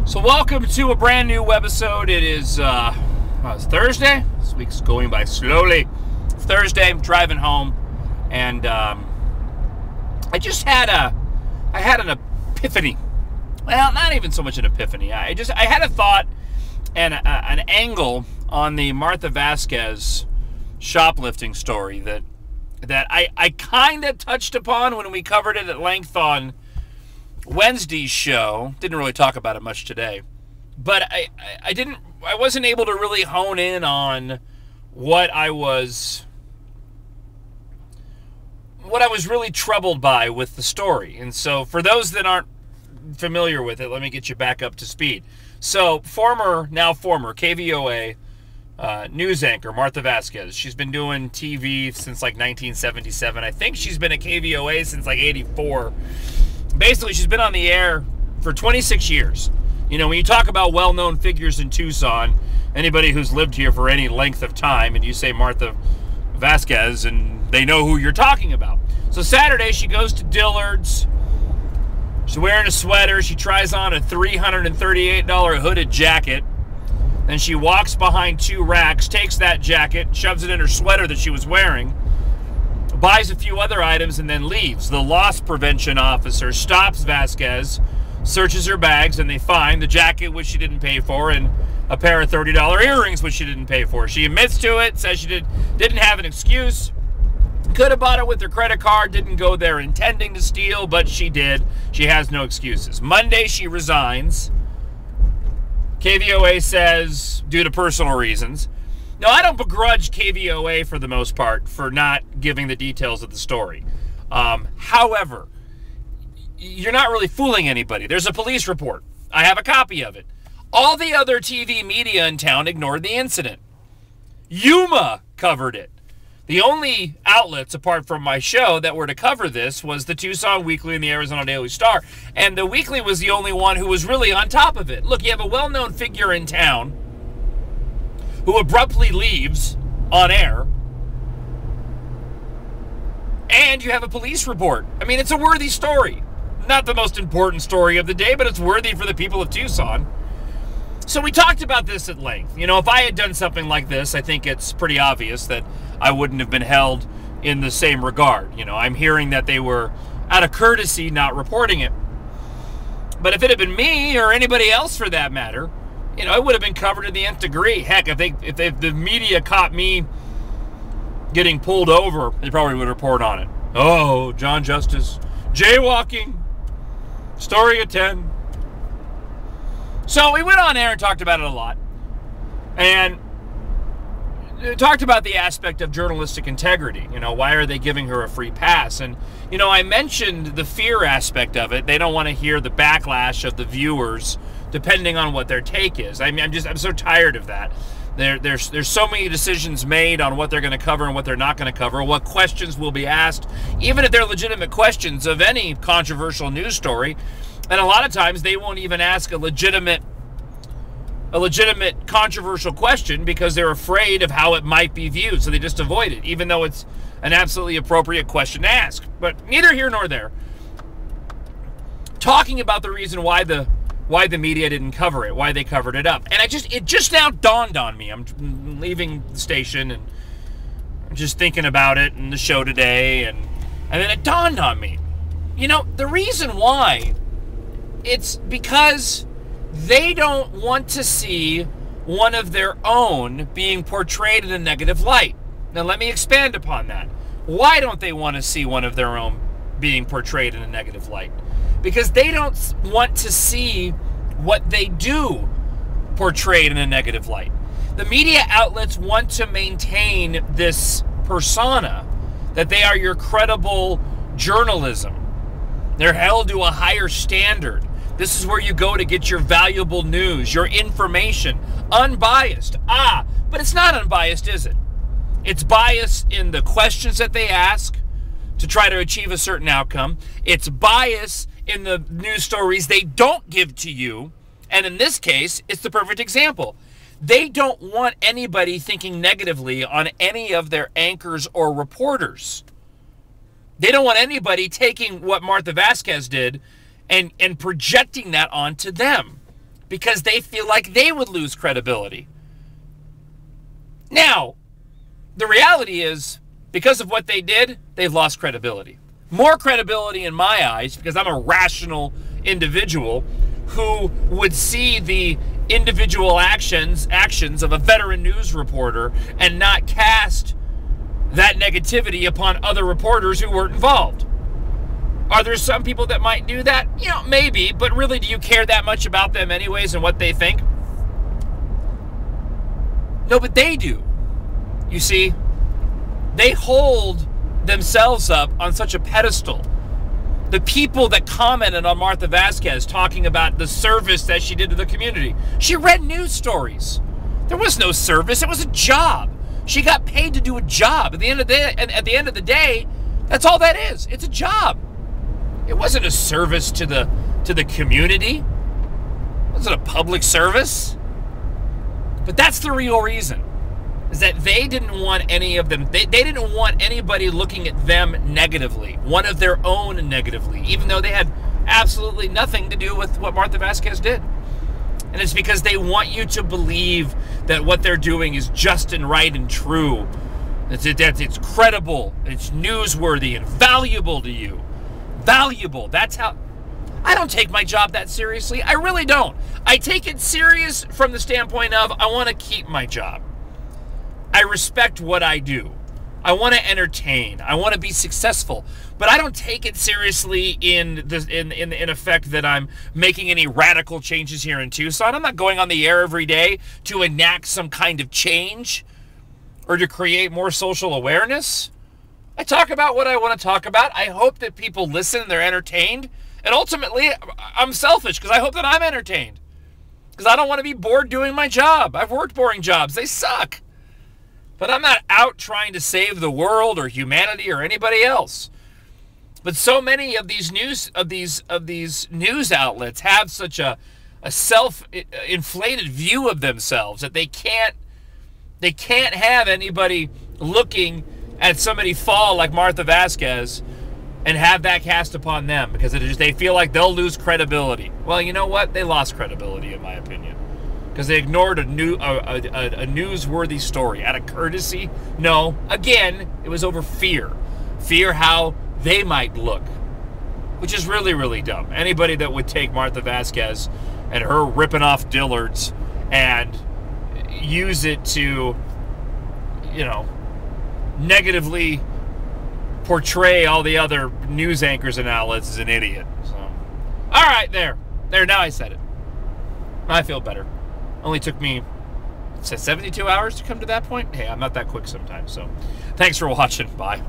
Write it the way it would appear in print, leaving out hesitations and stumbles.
So welcome to a brand new webisode. It is it's Thursday. This week's going by slowly. It's Thursday. I'm driving home, and I had an epiphany. Well, not even so much an epiphany. I had a thought and an angle on the Martha Vazquez shoplifting story that I kind of touched upon when we covered it at length on Wednesday's show. Didn't really talk about it much today, but I wasn't able to really hone in on what I was really troubled by with the story. And so for those that aren't familiar with it, let me get you back up to speed. So now former KVOA news anchor Martha Vazquez, she's been doing TV since like 1977. I think she's been at KVOA since like 84. Basically, she's been on the air for 26 years. You know, when you talk about well-known figures in Tucson, anybody who's lived here for any length of time, and you say Martha Vazquez, and they know who you're talking about. So Saturday, she goes to Dillard's. She's wearing a sweater. She tries on a $338 hooded jacket. Then she walks behind two racks, takes that jacket, shoves it in her sweater that she was wearing, buys a few other items, and then leaves. The loss prevention officer stops Vazquez, searches her bags, and they find the jacket, which she didn't pay for, and a pair of $30 earrings, which she didn't pay for. She admits to it, says she didn't have an excuse. Could have bought it with her credit card, didn't go there intending to steal, but she did. She has no excuses. Monday, she resigns. KVOA says, due to personal reasons. Now, I don't begrudge KVOA for the most part for not giving the details of the story. However, you're not really fooling anybody. There's a police report. I have a copy of it. All the other TV media in town ignored the incident. Yuma covered it. The only outlets, apart from my show, that were to cover this was the Tucson Weekly and the Arizona Daily Star. And the Weekly was the only one who was really on top of it. Look, you have a well-known figure in town who abruptly leaves on air, and you have a police report. I mean, it's a worthy story. Not the most important story of the day, but it's worthy for the people of Tucson. So we talked about this at length. You know, if I had done something like this, I think it's pretty obvious that I wouldn't have been held in the same regard. You know, I'm hearing that they were, out of courtesy, not reporting it. But if it had been me, or anybody else for that matter, you know, it would have been covered to the nth degree. Heck, if the media caught me getting pulled over, they probably would report on it. Oh, John Justice, jaywalking, story of 10. So we went on air and talked about it a lot. And talked about the aspect of journalistic integrity. You know, why are they giving her a free pass? And, you know, I mentioned the fear aspect of it. They don't want to hear the backlash of the viewers depending on what their take is. I mean, I'm so tired of that. There's so many decisions made on what they're going to cover and what they're not going to cover, what questions will be asked, even if they're legitimate questions of any controversial news story. And a lot of times they won't even ask a legitimate controversial question because they're afraid of how it might be viewed, so they just avoid it, even though it's an absolutely appropriate question to ask. But neither here nor there. Talking about the reason why the media didn't cover it, why they covered it up. And it just now dawned on me. I'm leaving the station and I'm just thinking about it in the show today, and then it dawned on me. You know, the reason why, it's because they don't want to see one of their own being portrayed in a negative light. Now, let me expand upon that. Why don't they want to see one of their own being portrayed in a negative light? Because they don't want to see what they do portrayed in a negative light. The media outlets want to maintain this persona that they are your credible journalism. They're held to a higher standard. This is where you go to get your valuable news, your information, unbiased. But it's not unbiased, is it? It's biased in the questions that they ask to try to achieve a certain outcome. It's bias in the news stories they don't give to you. And in this case, it's the perfect example. They don't want anybody thinking negatively on any of their anchors or reporters. They don't want anybody taking what Martha Vazquez did and projecting that onto them. because they feel like they would lose credibility. Now, the reality is, because of what they did, they've lost credibility. More credibility in my eyes, because I'm a rational individual who would see the individual actions of a veteran news reporter and not cast that negativity upon other reporters who weren't involved. Are there some people that might do that? You know, maybe, but really, do you care that much about them anyways and what they think? No, but they do. You see, they hold themselves up on such a pedestal. The people that commented on Martha Vazquez talking about the service that she did to the community. She read news stories. There was no service. It was a job. She got paid to do a job. At the end of the day, that's all that is. It's a job. It wasn't a service to the community. It wasn't a public service. But that's the real reason. Is that they didn't want any of them, they didn't want anybody looking at them negatively, one of their own negatively, even though they had absolutely nothing to do with what Martha Vazquez did. And it's because they want you to believe that what they're doing is just and right and true. It's credible, it's newsworthy and valuable to you. Valuable, that's how... I don't take my job that seriously. I really don't. I take it serious from the standpoint of I want to keep my job. I respect what I do. I want to entertain. I want to be successful. But I don't take it seriously in effect that I'm making any radical changes here in Tucson. I'm not going on the air every day to enact some kind of change or to create more social awareness. I talk about what I want to talk about. I hope that people listen and they're entertained. And ultimately, I'm selfish because I hope that I'm entertained. Because I don't want to be bored doing my job. I've worked boring jobs. They suck. But I'm not out trying to save the world or humanity or anybody else. But so many of these news outlets have such a self-inflated view of themselves that they can't have anybody looking at somebody fall like Martha Vazquez and have that cast upon them because they feel like they'll lose credibility. Well, you know what? They lost credibility, in my opinion. Because they ignored a newsworthy story. Out of courtesy? No. Again, it was over fear. Fear how they might look. Which is really, really dumb. Anybody that would take Martha Vazquez and her ripping off Dillard's and use it to, you know, negatively portray all the other news anchors and outlets is an idiot. So, all right, there. Now I said it. I feel better. Only took me 72 hours to come to that point. Hey, I'm not that quick sometimes. So thanks for watching. Bye.